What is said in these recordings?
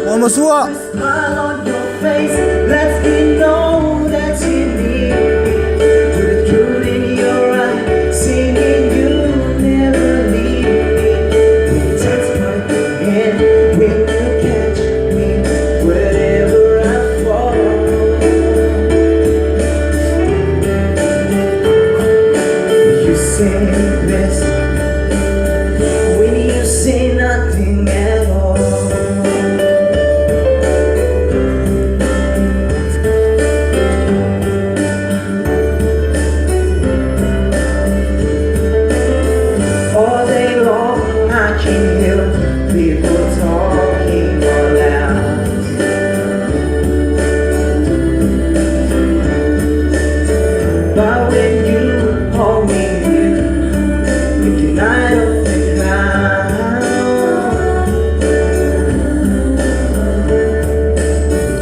Vamos, sua! Smile on your face lets me know that you need me. With the truth in your eyes, singing you never leave me. When you touch my hand, when you catch me, wherever I fall. You say best when you say nothing at all. All day long I can hear people talking all loud. But when you hold me near, you can light up the cloud.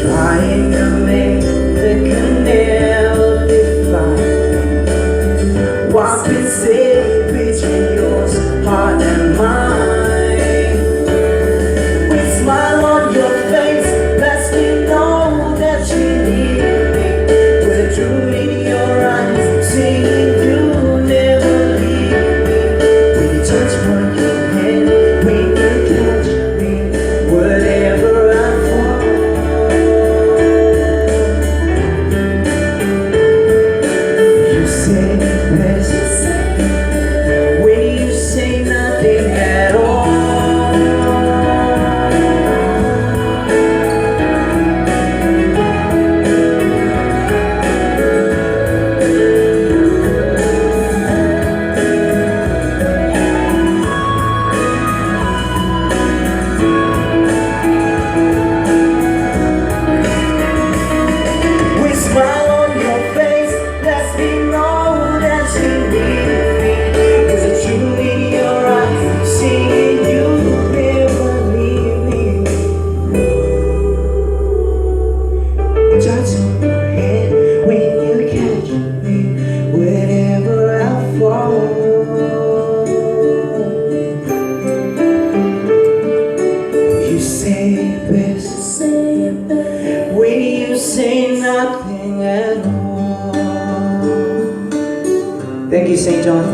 Trying to make the canal define what's been said between yours, heart and mine. With smile on your face lets me know that you need me. With a truth in your eyes, singing you never leave me. When you touch my hand, when you catch me, whatever I fall. You say best when you say nothing at all. With smile on your face lets me know that you need me. With a truth in your eyes, singing you never leave me. Touch my hand when you catch me, wherever I fall. You say best when you say nothing at all. Thank you, St. John.